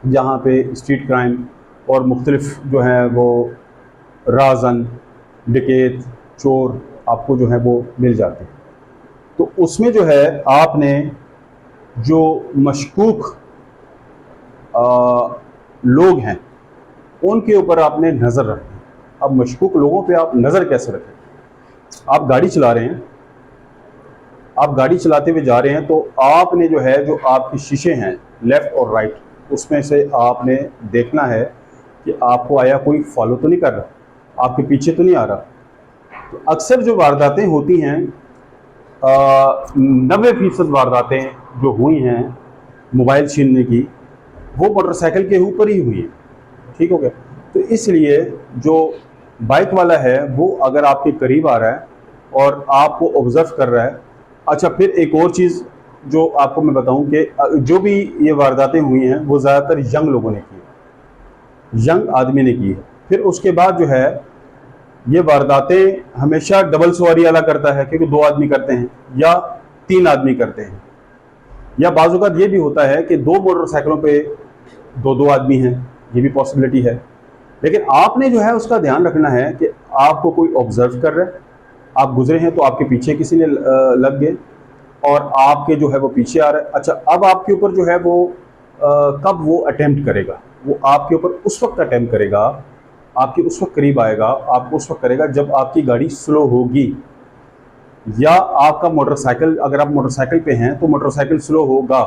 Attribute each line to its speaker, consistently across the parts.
Speaker 1: जहाँ पे street crime और मुख्तलिफ जो है वो राजन, डकैत, चोर आपको जो है वो मिल जाते हैं। तो उसमें जो है आपने जो मशकूक लोग हैं उनके ऊपर आपने नज़र रखनी। अब मशकूक लोगों पे आप नज़र कैसे रखें? आप गाड़ी चला रहे हैं, आप गाड़ी चलाते हुए जा रहे हैं, तो आपने जो है जो आपके शीशे हैं लेफ़्ट और राइट, उसमें से आपने देखना है कि आपको आया कोई फॉलो तो नहीं कर रहा, आपके पीछे तो नहीं आ रहा। तो अक्सर जो वारदातें होती हैं, 90% वारदातें जो हुई हैं मोबाइल छीनने की, वो मोटरसाइकिल के ऊपर ही हुई है। ठीक हो गया? तो इसलिए जो बाइक वाला है वो अगर आपके करीब आ रहा है और आपको ऑब्जर्व कर रहा है। अच्छा, फिर एक और चीज़ जो आपको मैं बताऊं कि जो भी ये वारदातें हुई हैं वो ज़्यादातर यंग लोगों ने की है, यंग आदमी ने की है। फिर उसके बाद जो है ये वारदातें हमेशा डबल सवारी वाला करता है, क्योंकि 2 आदमी करते हैं या 3 आदमी करते हैं, या बाज़-औक़ात ये भी होता है कि 2 मोटरसाइकिलों पे 2-2 आदमी हैं, ये भी पॉसिबिलिटी है। लेकिन आपने जो है उसका ध्यान रखना है कि आपको कोई ऑब्जर्व कर रहा है, आप गुजरे हैं तो आपके पीछे किसी ने लग गए और आपके जो है वो पीछे आ रहा है। अच्छा, अब आपके ऊपर जो है वो कब वो अटेम्प्ट करेगा, वो आपके ऊपर उस वक्त अटेम्प्ट करेगा, आपके उस वक्त करीब आएगा, आपको उस वक्त करेगा जब आपकी गाड़ी स्लो होगी, या आपका मोटरसाइकिल, अगर आप मोटरसाइकिल पे हैं तो मोटरसाइकिल स्लो होगा।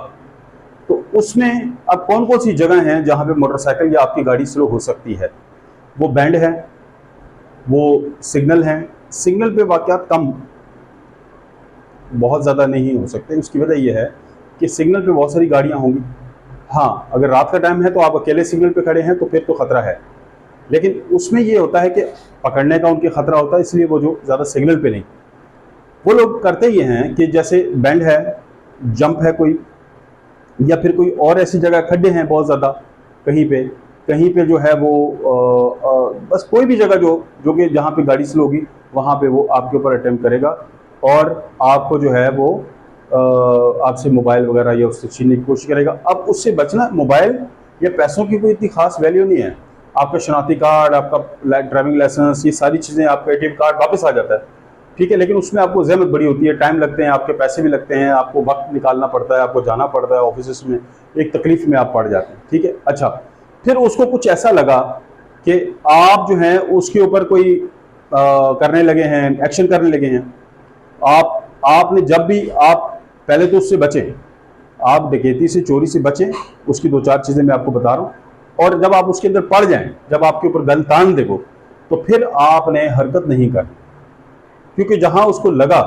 Speaker 1: तो उसमें अब कौन कौन सी जगह हैं जहाँ पे मोटरसाइकिल या आपकी गाड़ी स्लो हो सकती है? वो बैंड है, वो सिग्नल हैं। सिग्नल पे वाक़यात कम, बहुत ज़्यादा नहीं हो सकते। उसकी वजह यह है कि सिग्नल पे बहुत सारी गाड़ियाँ होंगी। हाँ, अगर रात का टाइम है तो आप अकेले सिग्नल पे खड़े हैं तो फिर तो ख़तरा है, लेकिन उसमें ये होता है कि पकड़ने का उनके ख़तरा होता है, इसलिए वो जो ज़्यादा सिग्नल पे नहीं। वो लोग करते ये हैं कि जैसे बैंड है, जंप है कोई, या फिर कोई और ऐसी जगह, खड्डे हैं बहुत ज़्यादा कहीं पे जो है वो बस कोई भी जगह जो कि जहाँ पे गाड़ी स्लो होगी वहाँ पे वो आपके ऊपर अटेम्प्ट करेगा और आपको जो है वो आपसे मोबाइल वगैरह या उससे छीनने की कोशिश करेगा। अब उससे बचना, मोबाइल या पैसों की कोई इतनी खास वैल्यू नहीं है। आपका शनाख्ती कार्ड, आपका ड्राइविंग लाइसेंस, ये सारी चीज़ें, आपका ATM कार्ड वापस आ जाता है, ठीक है, लेकिन उसमें आपको ज़हमत बड़ी होती है, टाइम लगते हैं, आपके पैसे भी लगते हैं, आपको वक्त निकालना पड़ता है, आपको जाना पड़ता है ऑफिस में, एक तकलीफ में आप पड़ जाते हैं, ठीक है। अच्छा, फिर उसको कुछ ऐसा लगा कि आप जो हैं उसके ऊपर कोई करने लगे हैं, एक्शन करने लगे हैं। आपने जब भी, आप पहले तो उससे बचें, आप डकैती से, चोरी से बचें, उसकी 2-4 चीज़ें मैं आपको बता रहा हूँ। और जब आप उसके अंदर पड़ जाएं, जब आपके ऊपर गन तान दे वो, तो फिर आपने हरकत नहीं करनी, क्योंकि जहां उसको लगा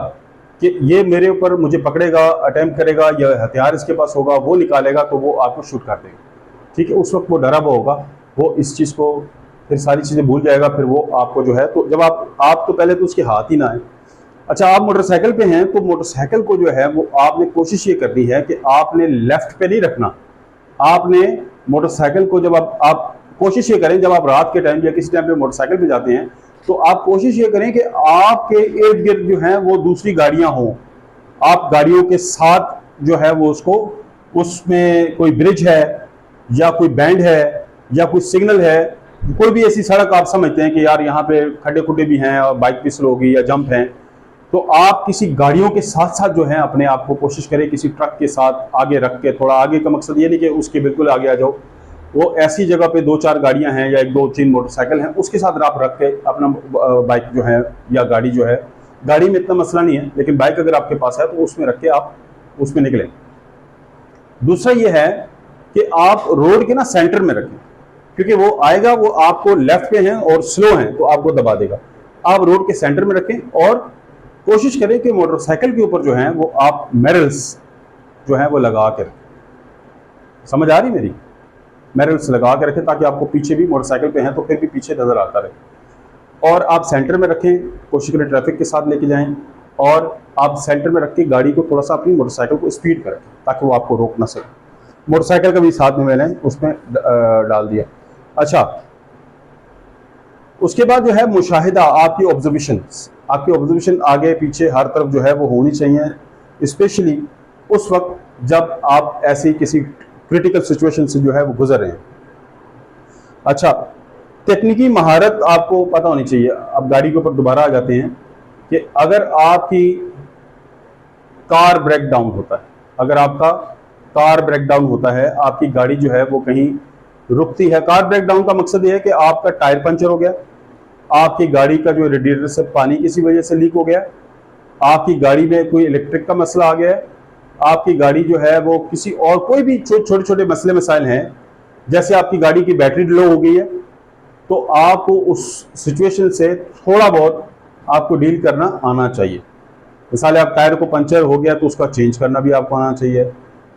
Speaker 1: कि ये मेरे ऊपर मुझे पकड़ेगा, अटेम्प्ट करेगा, या हथियार इसके पास होगा, वो निकालेगा, तो वो आपको शूट कर देगा, ठीक है। उस वक्त वो डरा हुआ होगा, वो इस चीज़ को फिर सारी चीज़ें भूल जाएगा, फिर वो आपको जो है, तो जब आप तो पहले तो उसके हाथ ही ना आए। अच्छा, आप मोटरसाइकिल पे हैं तो मोटरसाइकिल को जो है वो आपने कोशिश ये करनी है कि आपने लेफ्ट पे नहीं रखना। आपने मोटरसाइकिल को, जब आप कोशिश ये करें, जब आप रात के टाइम या किसी टाइम पे मोटरसाइकिल पे जाते हैं, तो आप कोशिश ये करें कि आपके इर्द गिर्द जो है वो दूसरी गाड़ियां हों। आप गाड़ियों के साथ जो है वो उसको, उसमें कोई ब्रिज है या कोई बैंड है या कोई सिग्नल है, कोई भी ऐसी सड़क आप समझते हैं कि यार यहाँ पे खड्डे खुड्डे भी हैं और बाइक भी स्लो होगी या जंप हैं, तो आप किसी गाड़ियों के साथ साथ जो है अपने आप को कोशिश करें किसी ट्रक के साथ आगे रख के, थोड़ा आगे का मकसद ये नहीं कि उसके बिल्कुल आगे आ जाओ, वो ऐसी जगह पे 2-4 गाड़ियां हैं या 1-2-3 मोटरसाइकिल हैं, उसके साथ आप रख के अपना बाइक जो है या गाड़ी जो है, गाड़ी में इतना मसला नहीं है, लेकिन बाइक अगर आपके पास है तो उसमें रख के आप उसमें निकलें। दूसरा ये है कि आप रोड के ना सेंटर में रखें, क्योंकि वो आएगा, वो आपको लेफ्ट पे हैं और स्लो हैं तो आपको दबा देगा। आप रोड के सेंटर में रखें और कोशिश करें कि मोटरसाइकिल के ऊपर जो है वो आप मिरर्स जो है वो लगा के रखें। समझ आ रही मेरी? मिरर्स लगा के रखें ताकि आपको पीछे भी, मोटरसाइकिल पे हैं तो फिर भी पीछे नजर आता रहे। और आप सेंटर में रखें, कोशिश करें ट्रैफिक के साथ लेके जाएं, और आप सेंटर में रख के गाड़ी को थोड़ा सा, अपनी मोटरसाइकिल को स्पीड करें ताकि वो आपको रोक ना सके। मोटरसाइकिल का भी साथ में मैंने उसमें डाल दिया। अच्छा, उसके बाद जो है मुशाहिदा, आपकी ऑब्जर्वेशन आगे पीछे हर तरफ जो है वो होनी चाहिए, स्पेशली उस वक्त जब आप ऐसी किसी क्रिटिकल सिचुएशन से जो है वो गुजर रहे हैं। अच्छा, तकनीकी महारत आपको पता होनी चाहिए। अब गाड़ी के ऊपर दोबारा आ जाते हैं कि अगर आपकी कार ब्रेक डाउन होता है, अगर आपका कार ब्रेक डाउन होता है, आपकी गाड़ी जो है वो कहीं रुकती है। कार ब्रेक डाउन का मकसद ये है कि आपका टायर पंचर हो गया, आपकी गाड़ी का जो रेडिएटर से पानी किसी वजह से लीक हो गया, आपकी गाड़ी में कोई इलेक्ट्रिक का मसला आ गया है, आपकी गाड़ी जो है वो किसी और कोई भी छोटे छोटे मसले मसाइल हैं, जैसे आपकी गाड़ी की बैटरी लो हो गई है, तो आपको उस सिचुएशन से थोड़ा बहुत आपको डील करना आना चाहिए। मिसाल आप टायर को पंचर हो गया तो उसका चेंज करना भी आपको आना चाहिए।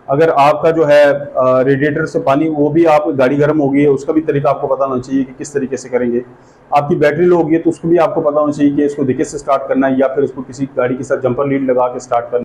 Speaker 1: अगर आपका जो है रेडिएटर से पानी, वो भी आप गाड़ी गर्म हो गई है, उसका भी तरीका आपको पता होना चाहिए कि किस तरीके से करेंगे। आपकी बैटरी लो हो गई है तो उसको भी आपको पता होना चाहिए कि इसको दिक्कत से स्टार्ट करना है या फिर उसको किसी गाड़ी के साथ जंपर लीड लगा के स्टार्ट करना है।